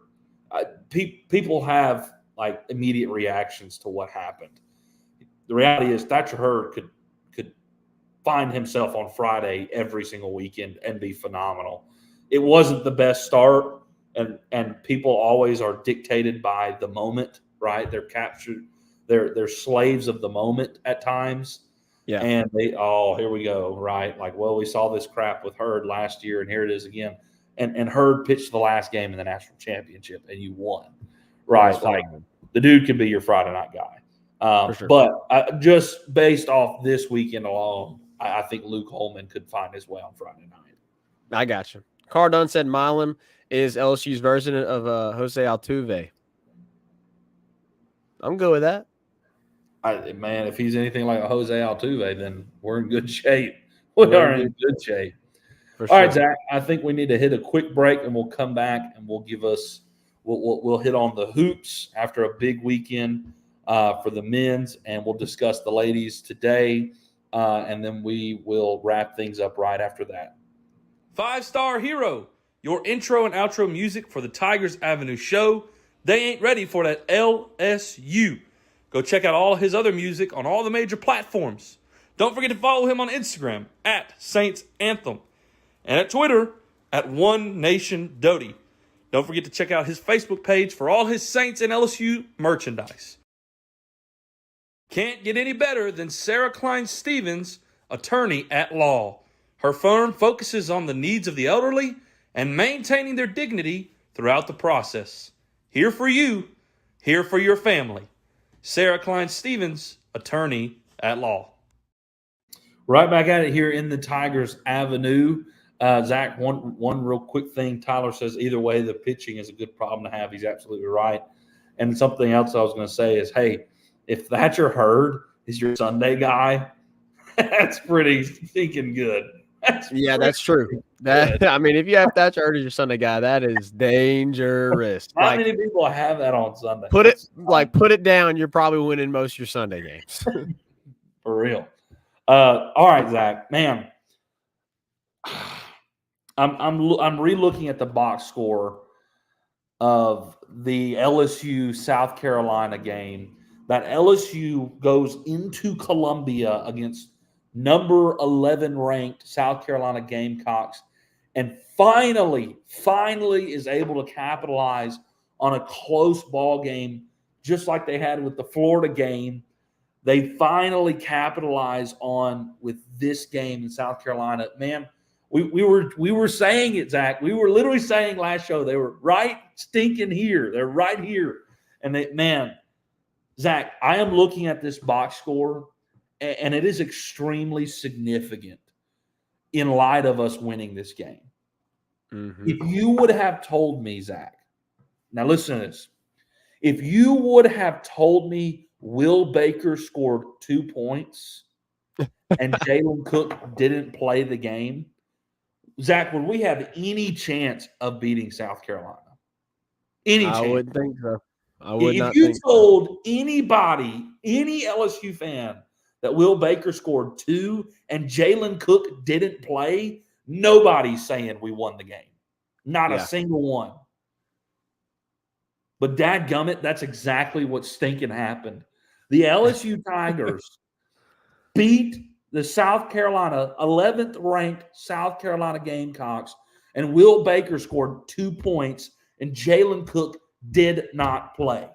People have immediate reactions to what happened. The reality is Thatcher Hurd could find himself on Friday every single weekend and be phenomenal. It wasn't the best start. And people always are dictated by the moment, right? They're captured. They're slaves of the moment at times. Yeah. And here we go, right? We saw this crap with Hurd last year, and here it is again. And Hurd pitched the last game in the national championship, and you won, right? The dude can be your Friday night guy. For sure. But just based off this weekend alone, I think Luke Holman could find his way on Friday night. I got you. Carl Dunn said Milam is LSU's version of Jose Altuve. I'm good with that. If he's anything like a Jose Altuve, then we're in good shape. We are in good shape. All right, Zach, I think we need to hit a quick break, and we'll come back and we'll hit on the hoops after a big weekend for the men's, and we'll discuss the ladies today, and then we will wrap things up right after that. 5-Star Hero, your intro and outro music for the Tigers Avenue show. They ain't ready for that LSU. Go check out all his other music on all the major platforms. Don't forget to follow him on Instagram at Saints Anthem and at Twitter at OneNationDoty. Don't forget to check out his Facebook page for all his Saints and LSU merchandise. Can't get any better than Sarah Klein Stevens, attorney at law. Her firm focuses on the needs of the elderly and maintaining their dignity throughout the process. Here for you, here for your family. Sarah Klein Stevens, attorney at law. Right back at it here in the Tigers Avenue. Zach, one real quick thing. Tyler says either way, the pitching is a good problem to have. He's absolutely right. And something else I was going to say is, hey, if Thatcher Hurd is your Sunday guy, that's pretty stinking good. That's true. If you have Thatcher Hurd as your Sunday guy, that is dangerous. Not many people have that on Sunday. Put it down. You're probably winning most of your Sunday games. For real. All right, Zach. Man, I'm re-looking at the box score of the LSU South Carolina game. That LSU goes into Columbia against number 11 ranked South Carolina Gamecocks and finally is able to capitalize on a close ball game, just like they had with the Florida game. They finally capitalize on with this game in South Carolina. Man, we were saying it, Zach. We were literally saying last show they were right stinking here. They're right here. And Zach, I am looking at this box score, and it is extremely significant in light of us winning this game. Mm-hmm. If you would have told me, Zach, now listen to this. If you would have told me Will Baker scored 2 points and Jalen Cook didn't play the game, Zach, would we have any chance of beating South Carolina? Any chance? I wouldn't think so. I would not If you think so. told anybody, any LSU fan, that Will Baker scored 2 and Jalen Cook didn't play, nobody's saying we won the game. Not a single one. But dadgummit, that's exactly what stinking happened. The LSU Tigers beat the South Carolina, 11th ranked South Carolina Gamecocks, and Will Baker scored 2 points, and Jalen Cook did not play.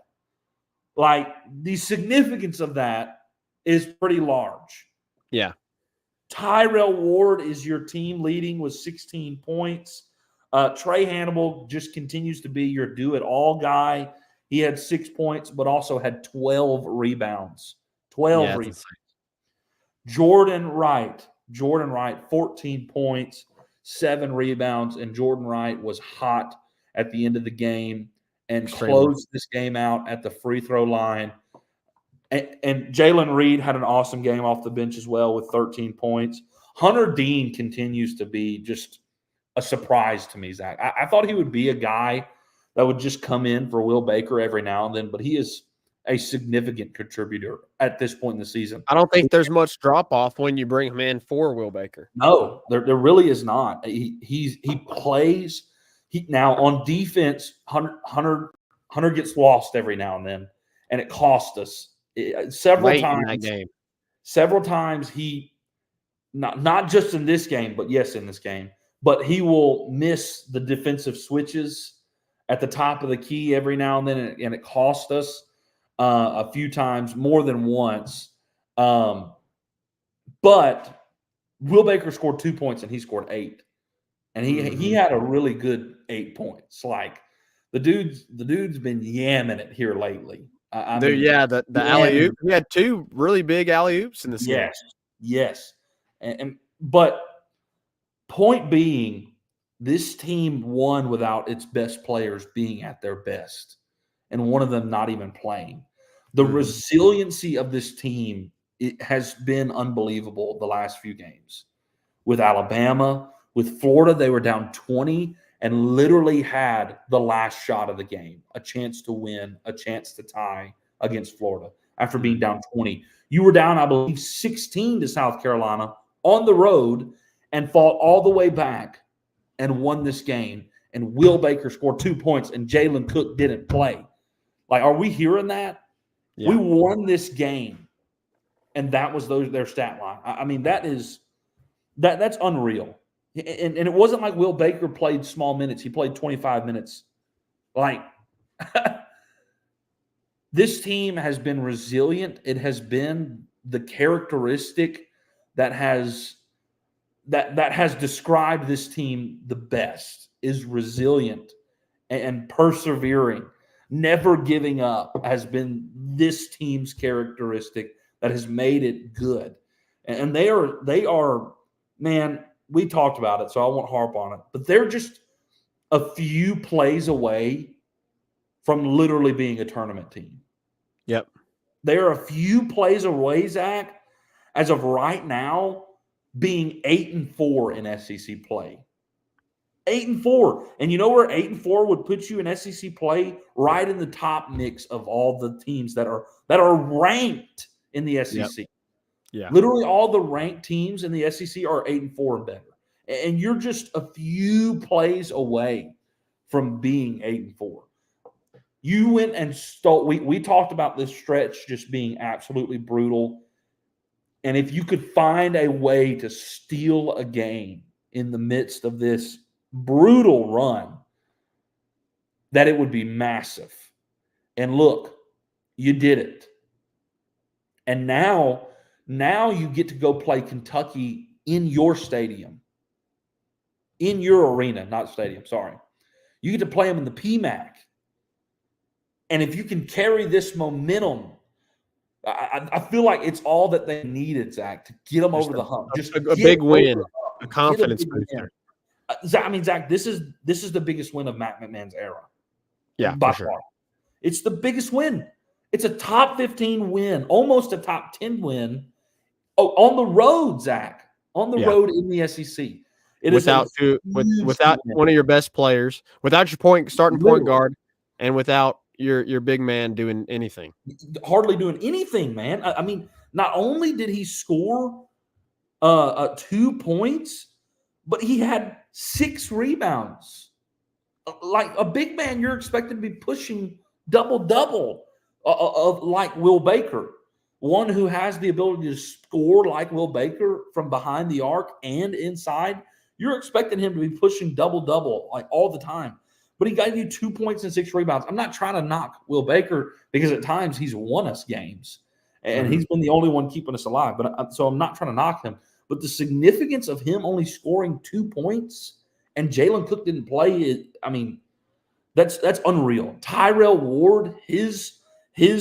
Like, the significance of that is pretty large. Yeah. Tyrell Ward is your team leading with 16 points. Trey Hannibal just continues to be your do-it-all guy. He had 6 points, but also had 12 rebounds. 12 rebounds. Jordan Wright, 14 points, 7 rebounds, and Jordan Wright was hot at the end of the game and closed this game out at the free throw line. And Jalen Reed had an awesome game off the bench as well with 13 points. Hunter Dean continues to be just a surprise to me, Zach. I thought he would be a guy that would just come in for Will Baker every now and then, but he is a significant contributor at this point in the season. I don't think there's much drop-off when you bring him in for Will Baker. No, there really is not. He plays – now on defense, Hunter gets lost every now and then, and it cost us several times in that game. Several times he not just in this game, but yes, in this game, but he will miss the defensive switches at the top of the key every now and then, and it cost us a few times, more than once. But Will Baker scored 2 points and he scored 8. And he had a really good 8 points. Like the dude's been yamming it here lately. The alley-oop. He had 2 really big alley-oops in this game. Yes. But point being, this team won without its best players being at their best, and one of them not even playing. The resiliency of this team, it has been unbelievable the last few games. With Alabama, with Florida, they were down 20 and literally had the last shot of the game, a chance to win, a chance to tie against Florida after being down 20. You were down, I believe, 16 to South Carolina on the road and fought all the way back and won this game. And Will Baker scored 2 points and Jalen Cook didn't play. Like, are we hearing that? Yeah. We won this game, and that was their stat line. I mean, that's unreal. And it wasn't like Will Baker played small minutes. He played 25 minutes. Like, this team has been resilient. It has been the characteristic that has described this team the best, is resilient and persevering. Never giving up has been this team's characteristic that has made it good. And they are, man, we talked about it, so I won't harp on it. But they're just a few plays away from literally being a tournament team. Yep. They are a few plays away, Zach, as of right now, being 8-4 in SEC play. 8-4. And you know where 8-4 would put you in SEC play? Right in the top mix of all the teams that are ranked in the SEC. Yep. Yeah. Literally all the ranked teams in the SEC are 8-4 and better. And you're just a few plays away from being 8-4. You went and stole. We talked about this stretch just being absolutely brutal. And if you could find a way to steal a game in the midst of this brutal run, that it would be massive. And look, you did it. And now you get to go play Kentucky in your stadium, in your arena, not stadium, sorry. You get to play them in the PMAC. And if you can carry this momentum, I feel like it's all that they needed, Zach, to get them over the hump. Just a big win, a confidence Get a big booster. win. Zach, this is the biggest win of Matt McMahon's era. Yeah, by for sure. far. It's the biggest win. It's a top 15 win, almost a top 10 win. Oh, on the road, Zach. On the road in the SEC. Without one of your best players, without your starting point guard, and without your big man doing anything. Hardly doing anything, man. I mean, not only did he score 2 points, but he had 6 rebounds. Like a big man, you're expected to be pushing double-double of like Will Baker, one who has the ability to score like Will Baker from behind the arc and inside. You're expecting him to be pushing double-double like all the time. But he got you 2 points and 6 rebounds. I'm not trying to knock Will Baker because at times he's won us games. And he's been the only one keeping us alive. So I'm not trying to knock him. But the significance of him only scoring 2 points and Jalen Cook didn't play, I mean, that's unreal. Tyrell Ward, his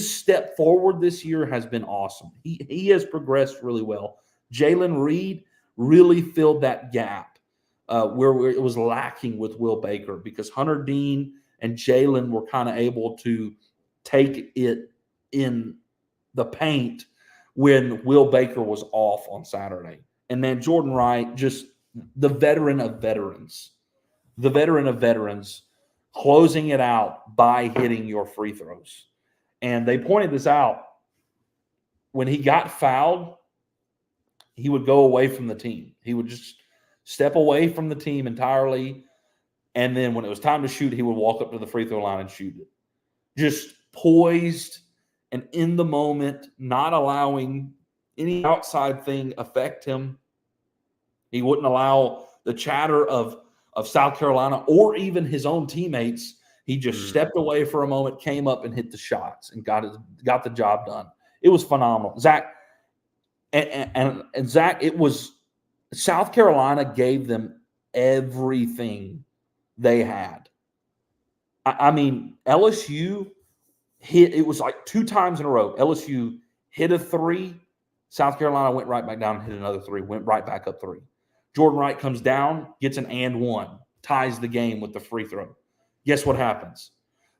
step forward this year has been awesome. He has progressed really well. Jalen Reed really filled that gap where it was lacking with Will Baker because Hunter Dean and Jalen were kind of able to take it in the paint when Will Baker was off on Saturday. And man, Jordan Wright, just the veteran of veterans, closing it out by hitting your free throws. And they pointed this out. When he got fouled, he would go away from the team. He would just step away from the team entirely. And then when it was time to shoot, he would walk up to the free throw line and shoot it. Just poised and in the moment, not allowing any outside thing affect him. He wouldn't allow the chatter of South Carolina or even his own teammates. He just stepped away for a moment, came up and hit the shots and got the job done. It was phenomenal. Zach, and Zach, it was South Carolina gave them everything they had. I mean, LSU hit, it was like 2 times in a row. LSU hit a 3. South Carolina went right back down and hit another 3, went right back up 3. Jordan Wright comes down, gets an and one, ties the game with the free throw. Guess what happens?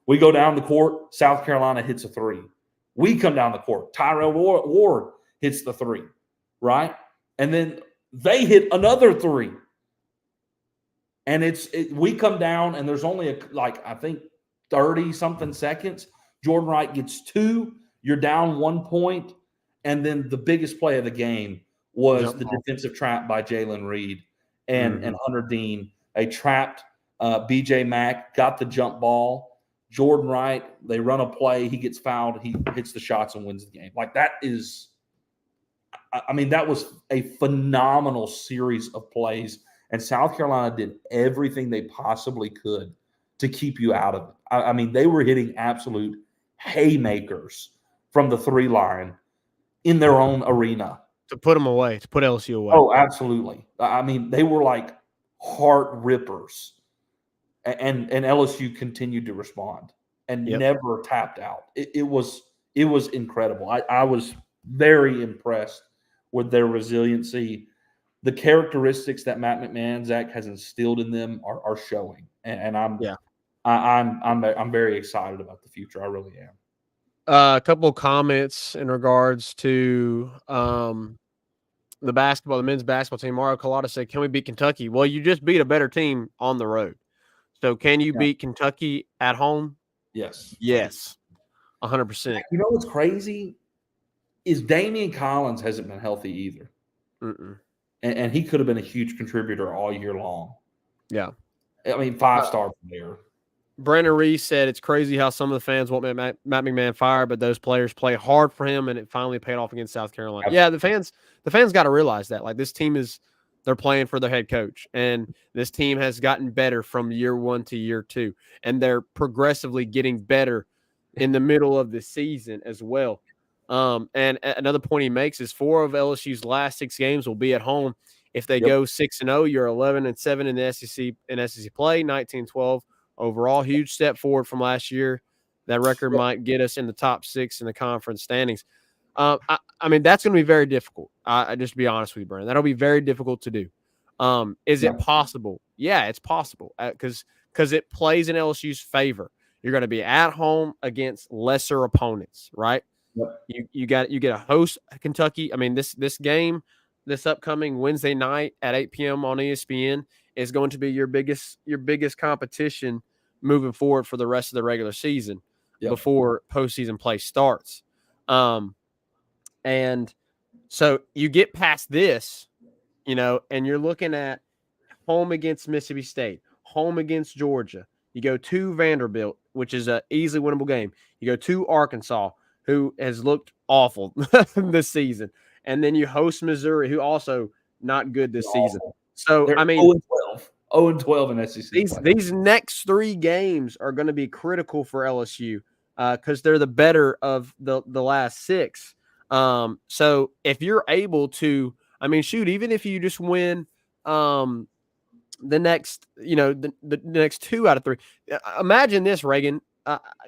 We go down the court. South Carolina hits a 3. We come down the court. Tyrell Ward hits the 3, right? And then they hit another 3. And we come down, and there's only I think 30-something seconds. Jordan Wright gets 2. You're down 1 point. And then the biggest play of the game was the defensive trap by Jalen Reed and Hunter Dean. A trapped BJ Mack, got the jump ball. Jordan Wright, they run a play. He gets fouled. He hits the shots and wins the game. Like that is – I mean, that was a phenomenal series of plays. And South Carolina did everything they possibly could to keep you out of it. I mean, they were hitting absolute haymakers from the 3 line in their own arena. To put them away, to put LSU away. Oh, absolutely. I mean, they were like heart rippers. And LSU continued to respond and never tapped out. It was incredible. I was very impressed with their resiliency. The characteristics that Matt McMahon, Zach, has instilled in them are showing. And I'm very excited about the future. I really am. A couple of comments in regards to the men's basketball team. Mario Collada said, "Can we beat Kentucky?" Well, you just beat a better team on the road. So can you beat Kentucky at home? Yes. Yes. 100%. You know what's crazy is Damian Collins hasn't been healthy either. And he could have been a huge contributor all year long. Yeah. I mean, 5-star player. Brandon Reese said it's crazy how some of the fans want Matt McMahon fired, but those players play hard for him, and it finally paid off against South Carolina. Yeah, the fans got to realize that. Like, this team they're playing for their head coach, and this team has gotten better from year 1 to year 2, and they're progressively getting better in the middle of the season as well. And another point he makes is 4 of LSU's last 6 games will be at home. If they go 6-0, you're 11-7 in the SEC play, 19-12. Overall, huge step forward from last year. That record might get us in the top 6 in the conference standings. I mean, that's going to be very difficult. I just to be honest with you, Brandon. That'll be very difficult to do. Is it possible? Yeah, it's possible because it plays in LSU's favor. You're going to be at home against lesser opponents, right? Yep. You get a host Kentucky. I mean, this game, this upcoming Wednesday night at 8 p.m. on ESPN is going to be your biggest competition moving forward for the rest of the regular season before postseason play starts. And so you get past this, and you're looking at home against Mississippi State, home against Georgia. You go to Vanderbilt, which is an easily winnable game. You go to Arkansas, who has looked awful this season. And then you host Missouri, who also not good this season. So, They're I mean, 0-12 in SEC. These next 3 games are going to be critical for LSU because they're the better of the last 6. So if you're able to, I mean, shoot, even if you just win the next, the next 2 out of 3, imagine this, Reagan.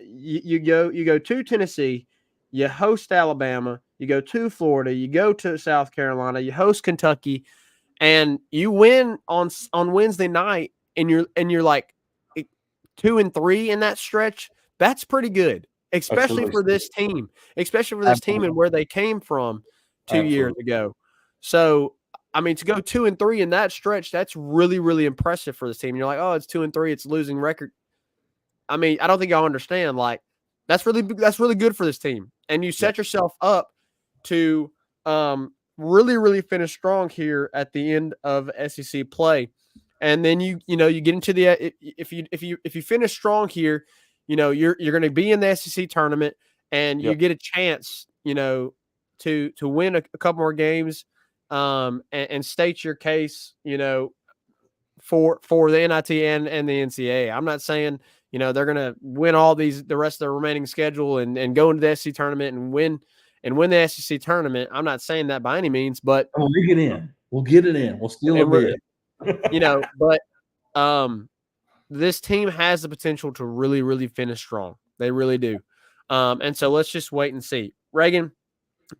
You go to Tennessee, you host Alabama, you go to Florida, you go to South Carolina, you host Kentucky, and you win on Wednesday night, and you're like 2-3 in that stretch. That's pretty good, especially for this team, and where they came from 2 years ago. So, I mean, to go 2-3 in that stretch, that's really, really impressive for this team. And you're like, oh, it's 2-3, it's a losing record. I mean, I don't think y'all understand. Like, that's really good for this team, and you set yourself up to really, really finish strong here at the end of SEC play. And then you get into the if you finish strong here, you're going to be in the SEC tournament, and you get a chance, to win a couple more games, and state your case, for the NIT and the NCAA. I'm not saying they're going to win all the rest of the remaining schedule and go into the SEC tournament and win the SEC tournament. I'm not saying that by any means, but we'll get in. We'll get it in. We'll steal a bit. But this team has the potential to really, really finish strong. They really do. And so let's just wait and see. Reagan,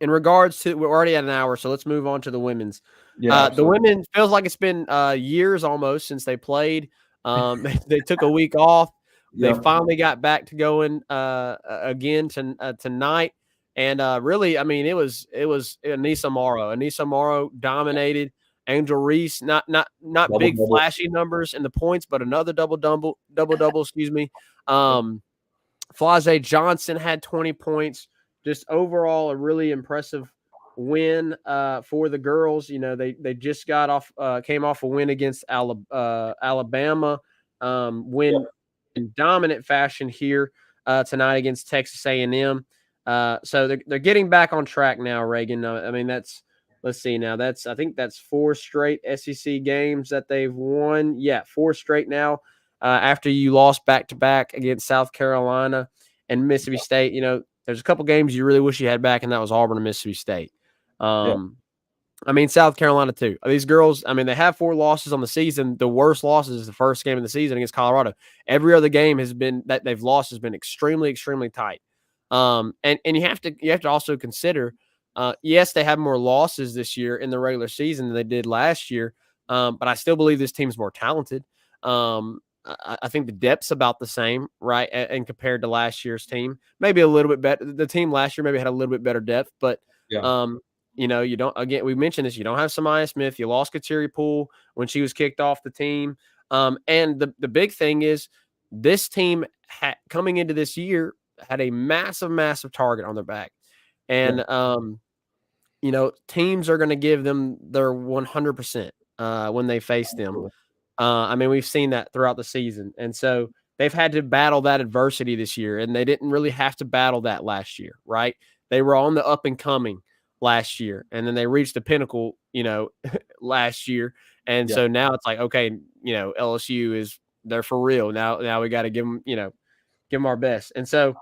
in regards to, we're already at an hour, so let's move on to the women's. The women, feels like it's been years almost since they played. They took a week off. They finally got back to going again tonight. And really, I mean, it was Anissa Morrow. Anissa Morrow dominated. Angel Reese, not big flashy numbers in the points, but another double, excuse me. Flazé Johnson had 20 points. Just overall a really impressive win for the girls. They just came off a win against Alabama, win in dominant fashion here tonight against Texas A&M. So they're getting back on track now, Reagan. I mean, let's see now. I think that's 4 straight SEC games that they've won. Yeah, 4 straight now. After you lost back-to-back against South Carolina and Mississippi State, there's a couple games you really wish you had back, and that was Auburn and Mississippi State. I mean, South Carolina too. These girls, I mean, they have 4 losses on the season. The worst losses is the first game of the season against Colorado. Every other game that they've lost has been extremely, extremely tight. And you have to also consider, yes, they have more losses this year in the regular season than they did last year. But I still believe this team's more talented. I think the depth's about the same, right? And compared to last year's team, maybe a little bit better. The team last year maybe had a little bit better depth, but you don't. Again, we mentioned this. You don't have Samaya Smith. You lost Kateri Poole when she was kicked off the team. And the big thing is this team coming into this year had a massive, massive target on their back, and teams are going to give them their 100% when they face them. I mean, we've seen that throughout the season. And so they've had to battle that adversity this year, and they didn't really have to battle that last year, right? They were on the up and coming last year, and then they reached the pinnacle, last year. And so now it's like, okay, LSU they're for real. Now we got to give them our best. And so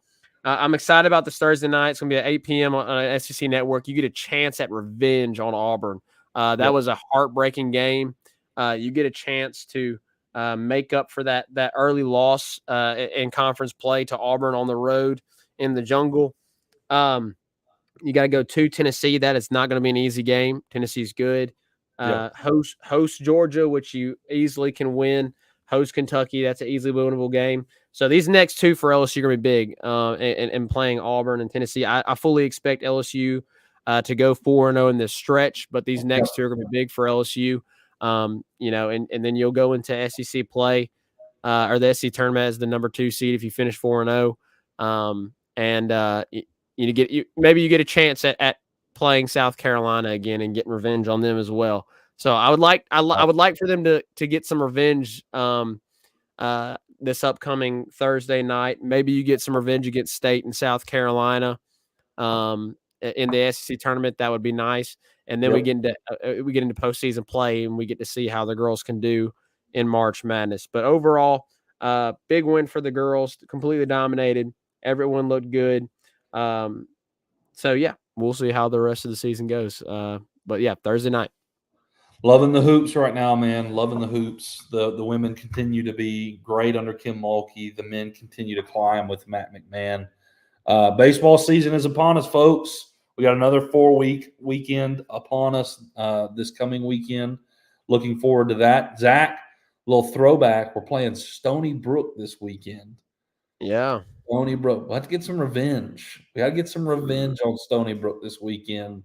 I'm excited about this Thursday night. It's going to be at 8 p.m. on SEC Network. You get a chance at revenge on Auburn. That was a heartbreaking game. You get a chance to make up for that early loss in conference play to Auburn on the road in the jungle. You got to go to Tennessee. That is not going to be an easy game. Tennessee's good. Host Georgia, which you easily can win. Host Kentucky. That's an easily winnable game. So these next two for LSU are going to be big. And playing Auburn and Tennessee, I fully expect LSU to go 4-0 in this stretch. But these next two are going to be big for LSU. And then you'll go into SEC play or the SEC tournament as the number 2 seed if you finish 4-0. Maybe you get a chance at playing South Carolina again and getting revenge on them as well. So I would like for them to get some revenge this upcoming Thursday night. Maybe you get some revenge against State and South Carolina in the SEC tournament. That would be nice. And then we get into postseason play, and we get to see how the girls can do in March Madness. But overall, big win for the girls. Completely dominated. Everyone looked good. So yeah, we'll see how the rest of the season goes. But yeah, Thursday night. Loving the hoops right now, man. Loving the hoops. The women continue to be great under Kim Mulkey. The men continue to climb with Matt McMahon. Baseball season is upon us, folks. We got another 4-week weekend upon us this coming weekend. Looking forward to that. Zach, little throwback. We're playing Stony Brook this weekend. Yeah. Stony Brook. We'll have to get some revenge. We got to get some revenge on Stony Brook this weekend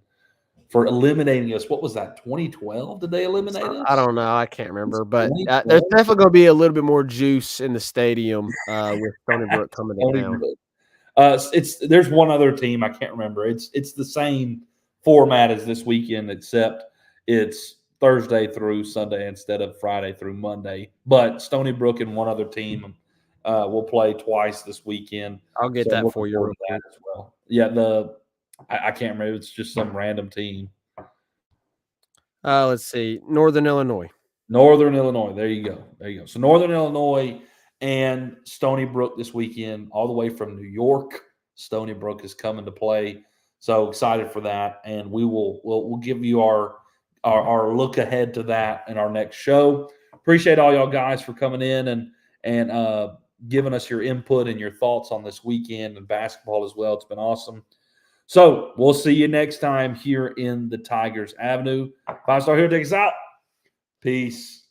for eliminating us. What was that, 2012? Did they eliminate us? I don't know. I can't remember. But there's definitely going to be a little bit more juice in the stadium with Stony Brook coming down. There's one other team. I can't remember. It's the same format as this weekend, except it's Thursday through Sunday instead of Friday through Monday. But Stony Brook and one other team will play twice this weekend. I'll get that for you as well. Yeah, I can't remember. It's just some random team. Let's see. Northern Illinois. There you go. So Northern Illinois and Stony Brook this weekend, all the way from New York. Stony Brook is coming to play. So excited for that. And we'll give you our look ahead to that in our next show. Appreciate all y'all guys for coming in and giving us your input and your thoughts on this weekend and basketball as well. It's been awesome. So we'll see you next time here in the Tigers Avenue. 5 Star here, take us out. Peace.